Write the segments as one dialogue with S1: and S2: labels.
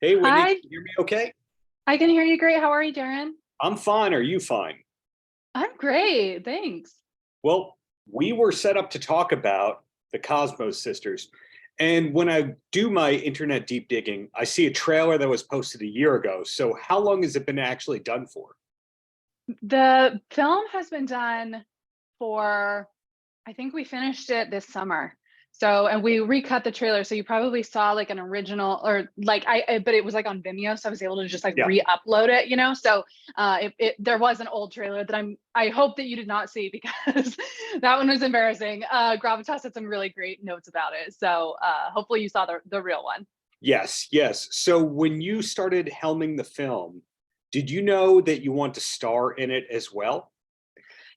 S1: Hey, Whitney, can
S2: Hi,
S1: you hear me okay?
S2: I can hear you great. How are you, Darren?
S1: I'm fine. Are you fine?
S2: I'm great, thanks.
S1: Well, we were set up to talk about the Cosmos sisters. And when I do my internet deep digging, I see a trailer that was posted a year ago. So how long has it been actually done for?
S2: The film has been done for, I think we finished it this summer. So, and we recut the trailer. So you probably saw like an original or like but it was like on Vimeo. So I was able to just like
S1: Yeah.
S2: re-upload it. So there was an old trailer that I hope that you did not see because that one was embarrassing. Gravitas had some really great notes about it. So hopefully you saw the real one.
S1: Yes, yes. So when you started helming the film, did you know that you want to star in it as well?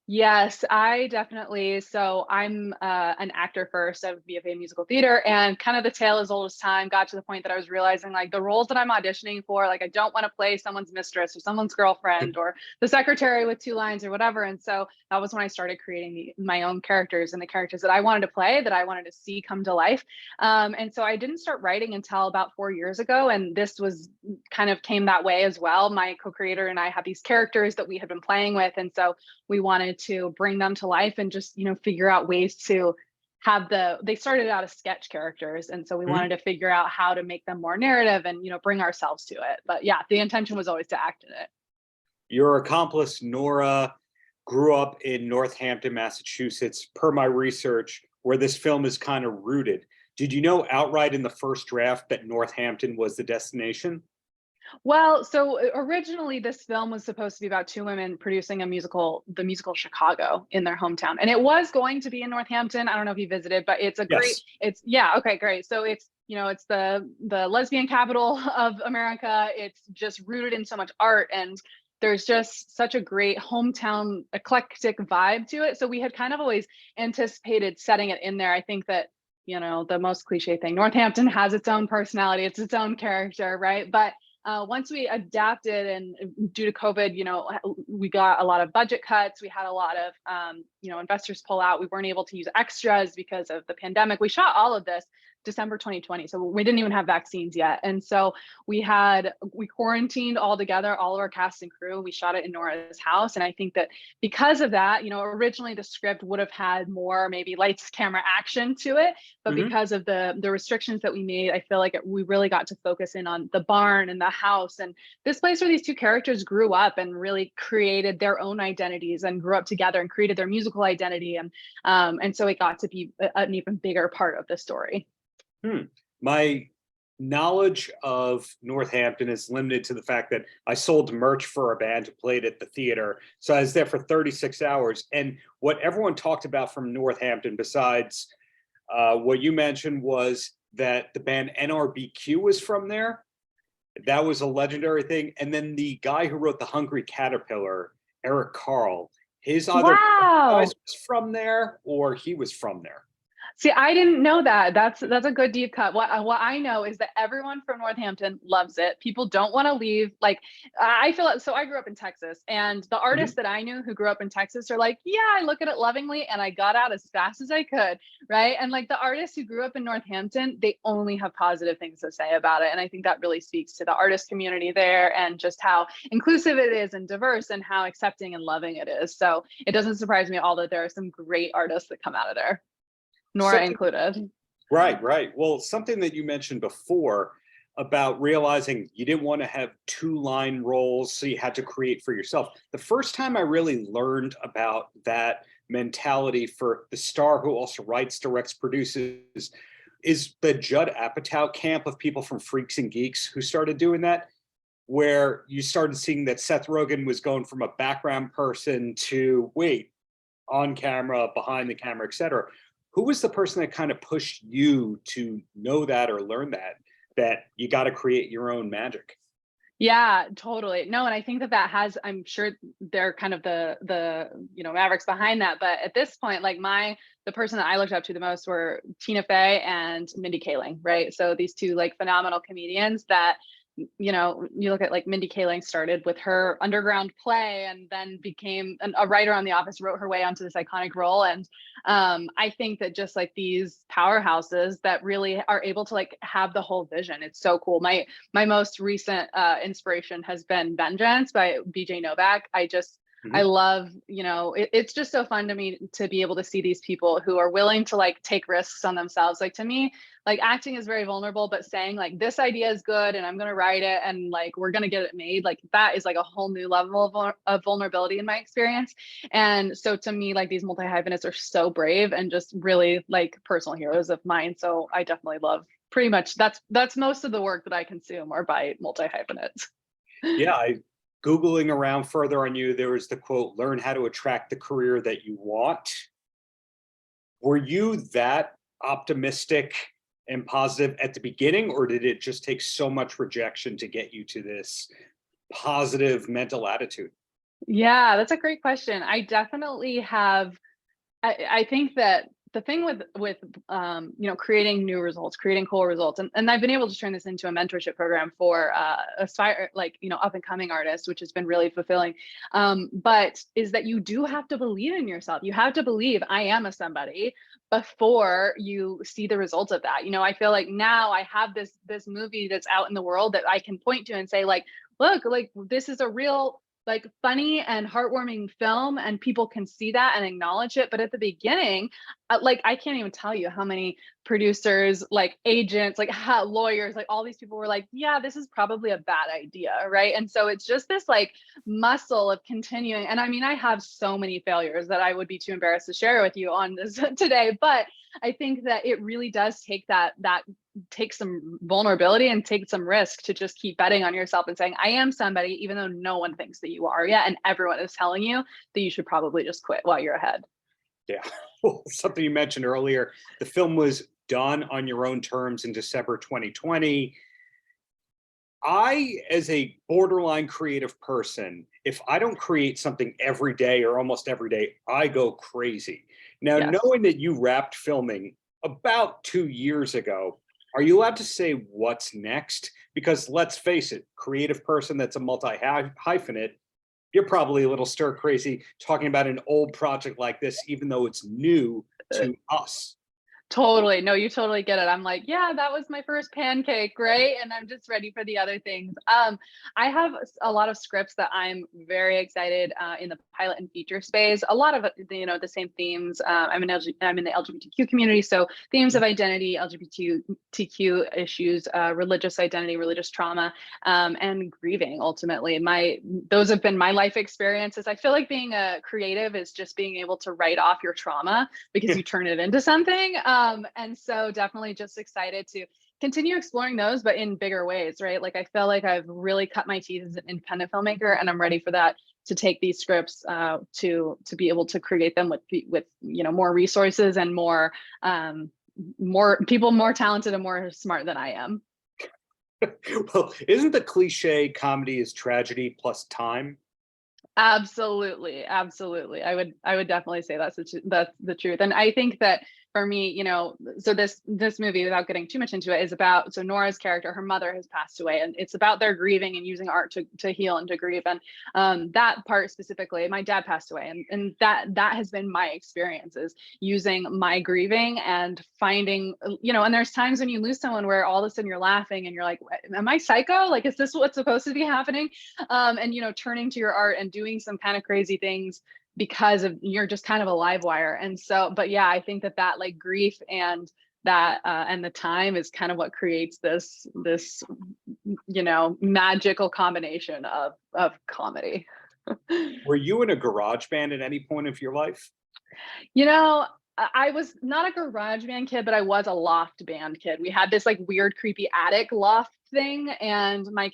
S2: Yes, I definitely. So I'm an actor first of BFA musical theater, and kind of the tale as old as time got to the point that I was realizing like the roles that I'm auditioning for, like I don't want to play someone's mistress or someone's girlfriend or the secretary with two lines or whatever. And so that was when I started creating my own characters and the characters that I wanted to play, that I wanted to see come to life. And so I didn't start writing until about 4 years ago, and this was kind of came that way as well. My co-creator and I had these characters that we had been playing with, and so we wanted to bring them to life and just figure out ways to have they started out as sketch characters, and so we
S1: Mhm.
S2: wanted to figure out how to make them more narrative and bring ourselves to it. But yeah, the intention was always to act in it.
S1: Your accomplice, Nora, grew up in Northampton, Massachusetts, per my research, where this film is kind of rooted. Did you know outright in the first draft that Northampton was the destination?
S2: Well, so originally this film was supposed to be about two women producing the musical Chicago in their hometown. And it was going to be in Northampton. I don't know if you visited, but
S1: Yes.
S2: it's yeah, okay, great. So it's the lesbian capital of America. It's just rooted in so much art, and there's just such a great hometown eclectic vibe to it. So we had kind of always anticipated setting it in there. I think that the most cliche thing, Northampton has its own personality, it's its own character, right? But once we adapted, and due to COVID, we got a lot of budget cuts. We had a lot of, investors pull out. We weren't able to use extras because of the pandemic. We shot all of this December 2020. So we didn't even have vaccines yet. And so we quarantined all together, all of our cast and crew. We shot it in Nora's house. And I think that because of that, originally the script would have had more maybe lights, camera, action to it. But
S1: Hmm.
S2: because of the restrictions that we made, I feel like we really got to focus in on the barn and the house and this place where these two characters grew up and really created their own identities and grew up together and created their musical identity. And so it got to be an even bigger part of the story.
S1: Hmm. My knowledge of Northampton is limited to the fact that I sold merch for a band who played at the theater. So I was there for 36 hours. And what everyone talked about from Northampton, besides what you mentioned, was that the band NRBQ was from there. That was a legendary thing. And then the guy who wrote The Hungry Caterpillar, Eric Carl, his other guys
S2: Wow.
S1: was from there or he was from there.
S2: See, I didn't know that. That's a good deep cut. What I know is that everyone from Northampton loves it. People don't want to leave. Like I feel so. I grew up in Texas, and the artists
S1: Mhm.
S2: that I knew who grew up in Texas are like, yeah, I look at it lovingly, and I got out as fast as I could, right? And like the artists who grew up in Northampton, they only have positive things to say about it, and I think that really speaks to the artist community there and just how inclusive it is and diverse and how accepting and loving it is. So it doesn't surprise me at all that there are some great artists that come out of there. Nora
S1: Something
S2: included.
S1: Right, right. Well, something that you mentioned before about realizing you didn't want to have two line roles, so you had to create for yourself. The first time I really learned about that mentality for the star who also writes, directs, produces is the Judd Apatow camp of people from Freaks and Geeks who started doing that, where you started seeing that Seth Rogen was going from a background person to wait, on camera, behind the camera, etc. Who was the person that kind of pushed you to know that or learn that you got to create your own magic?
S2: Yeah, totally. No, and I think that has, I'm sure they're kind of the mavericks behind that. But at this point, like the person that I looked up to the most were Tina Fey and Mindy Kaling, right? So these two like phenomenal comedians that you know, you look at like Mindy Kaling started with her underground play and then became a writer on The Office, wrote her way onto this iconic role. And I think that just like these powerhouses that really are able to like have the whole vision, it's so cool. My most recent inspiration has been Vengeance by BJ Novak. I love, you know, it's just so fun to me to be able to see these people who are willing to like take risks on themselves. Like to me, like acting is very vulnerable, but saying like this idea is good and I'm going to write it and like we're going to get it made, like that is like a whole new level of vulnerability in my experience. And so to me, like these multi-hyphenates are so brave and just really like personal heroes of mine. So I definitely love, pretty much that's most of the work that I consume are by multi-hyphenates.
S1: Yeah, Googling around further on you, there was the quote, learn how to attract the career that you want. Were you that optimistic and positive at the beginning, or did it just take so much rejection to get you to this positive mental attitude?
S2: Yeah, that's a great question. I definitely have. I think that the thing with you know, creating new results, creating cool results, and I've been able to turn this into a mentorship program for aspire, like, you know, up and coming artists, which has been really fulfilling. But is that you do have to believe in yourself. You have to believe I am a somebody before you see the results of that. You know, I feel like now I have this movie that's out in the world that I can point to and say like, look, like this is a real like funny and heartwarming film and people can see that and acknowledge it. But at the beginning, like I can't even tell you how many producers, like agents, like lawyers, like all these people were like, yeah, this is probably a bad idea, right? And so it's just this like muscle of continuing. And I mean, I have so many failures that I would be too embarrassed to share with you on this today, but I think that it really does take that take some vulnerability and take some risk to just keep betting on yourself and saying, I am somebody, even though no one thinks that you are yet. And everyone is telling you that you should probably just quit while you're ahead.
S1: Yeah. Well, something you mentioned earlier, the film was done on your own terms in December 2020. I, as a borderline creative person, if I don't create something every day or almost every day, I go crazy. Now,
S2: Yes.
S1: knowing that you wrapped filming about 2 years ago, are you allowed to say what's next? Because let's face it, creative person that's a multi-hyphenate, you're probably a little stir crazy talking about an old project like this, even though it's new to us.
S2: Totally. No, you totally get it. I'm like, yeah, that was my first pancake, right? And I'm just ready for the other things. I have a lot of scripts that I'm very excited in the pilot and feature space. A lot of you know the same themes. I'm in the LGBTQ community, so themes of identity, LGBTQ issues, religious identity, religious trauma, and grieving. Ultimately, those have been my life experiences. I feel like being a creative is just being able to write off your trauma because you turn it into something. And so definitely just excited to continue exploring those, but in bigger ways, right? Like I feel like I've really cut my teeth as an independent filmmaker, and I'm ready for that to take these scripts to be able to create them with you know more resources and more people more talented and more smart than I am.
S1: Well, isn't the cliche comedy is tragedy plus time?
S2: Absolutely, absolutely. I would definitely say that's the truth. And I think that for me, you know, so this movie, without getting too much into it, is about, so Nora's character, her mother has passed away, and it's about their grieving and using art to heal and to grieve. And that part specifically, my dad passed away, and that has been my experience, is using my grieving and finding, you know, and there's times when you lose someone where all of a sudden you're laughing and you're like, am I psycho? Like, is this what's supposed to be happening? And you know, turning to your art and doing some kind of crazy things because of you're just kind of a live wire. And so, but yeah, I think that like grief and that and the time is kind of what creates this you know magical combination of comedy.
S1: Were you in a garage band at any point of your life?
S2: You know, I was not a garage band kid, but I was a loft band kid. We had this like weird, creepy attic loft thing, and my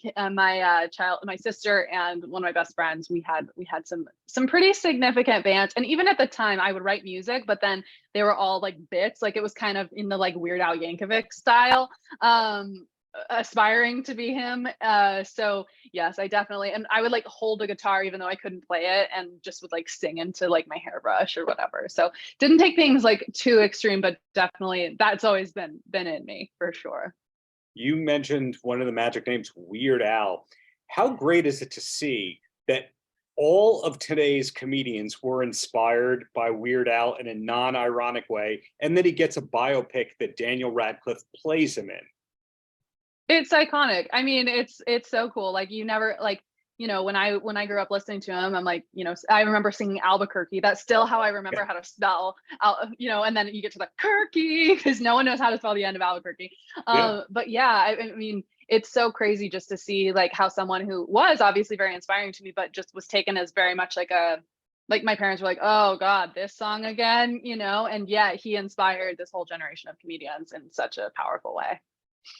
S2: sister and one of my best friends, we had some pretty significant bands. And even at the time, I would write music, but then they were all like bits. Like it was kind of in the like Weird Al Yankovic style. Aspiring to be him. So yes, I definitely, and I would like hold a guitar even though I couldn't play it, and just would like sing into like my hairbrush or whatever. So didn't take things like too extreme, but definitely that's always been in me for sure.
S1: You mentioned one of the magic names, Weird Al. How great is it to see that all of today's comedians were inspired by Weird Al in a non-ironic way, and then he gets a biopic that Daniel Radcliffe plays him in?
S2: It's iconic. I mean, it's so cool. Like you never like, when I grew up listening to him, I'm like, I remember singing Albuquerque. That's still how I remember
S1: Yeah.
S2: how to spell, and then you get to the Kirky because no one knows how to spell the end of Albuquerque.
S1: Yeah.
S2: But yeah, I mean, it's so crazy just to see like how someone who was obviously very inspiring to me, but just was taken as very much like my parents were like, oh God, this song again, and yet he inspired this whole generation of comedians in such a powerful way.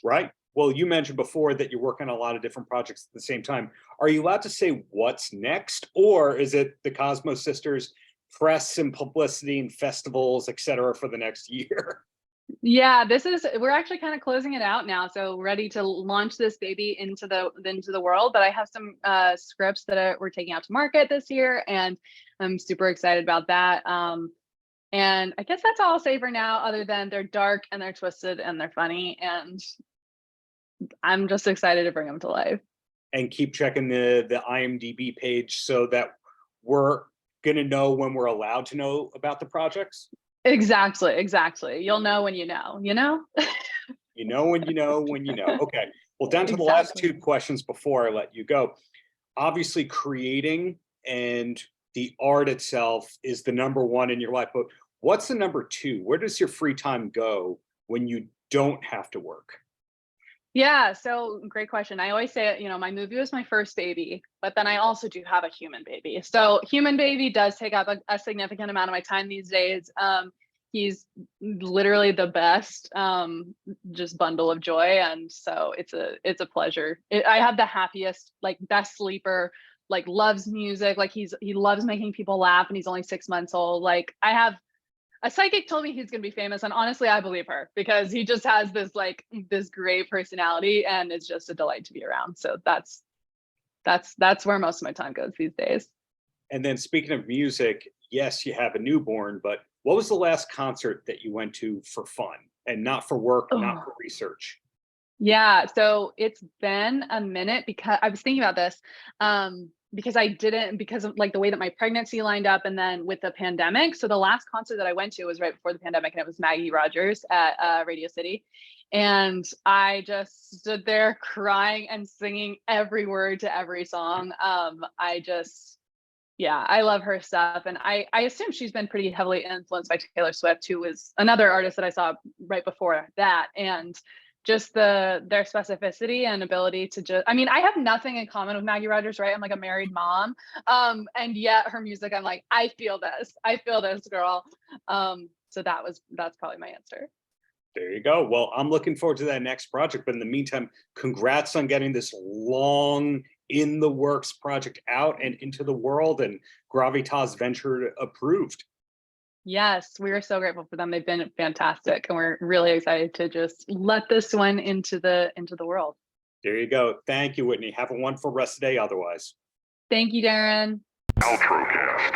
S1: Right. Well, you mentioned before that you're working on a lot of different projects at the same time. Are you allowed to say what's next, or is it the Cosmo Sisters press and publicity and festivals, et cetera, for the next year?
S2: Yeah, we're actually kind of closing it out now. So ready to launch this baby into the world. But I have some scripts that we're taking out to market this year, and I'm super excited about that. And I guess that's all I'll say for now, other than they're dark and they're twisted and they're funny, and I'm just excited to bring them to life.
S1: And keep checking the IMDb page so that we're going to know when we're allowed to know about the projects.
S2: Exactly. You'll know when you know,
S1: You know when you know when you know. Okay. Well, down to the last two questions before I let you go. Obviously, creating and the art itself is the number one in your life, but what's the number two? Where does your free time go when you don't have to work?
S2: Yeah, so great question. I always say, my movie was my first baby, but then I also do have a human baby. So human baby does take up a significant amount of my time these days. He's literally the best, just bundle of joy, and so it's a pleasure. I have the happiest, like best sleeper, like loves music, like he loves making people laugh, and he's only 6 months old. Like I have a psychic told me he's going to be famous, and honestly I believe her because he just has this great personality, and it's just a delight to be around. So that's where most of my time goes these days.
S1: And then speaking of music, yes, you have a newborn, but what was the last concert that you went to for fun and not for work, not for research?
S2: Yeah, so it's been a minute because I was thinking about this. Because of like the way that my pregnancy lined up and then with the pandemic. So the last concert that I went to was right before the pandemic, and it was Maggie Rogers at Radio City. And I just stood there crying and singing every word to every song. I love her stuff. And I assume she's been pretty heavily influenced by Taylor Swift, who was another artist that I saw right before that. And just their specificity and ability to I have nothing in common with Maggie Rogers, right? I'm like a married mom. And yet her music, I'm like, I feel this girl. So that's probably my answer.
S1: There you go. Well, I'm looking forward to that next project. But in the meantime, congrats on getting this long in the works project out and into the world, and Gravitas Venture approved.
S2: Yes, we are so grateful for them. They've been fantastic, and we're really excited to just let this one into the world.
S1: There you go. Thank you, Whitney. Have a wonderful rest of the day otherwise.
S2: Thank you, Darren.
S3: Paltrocast.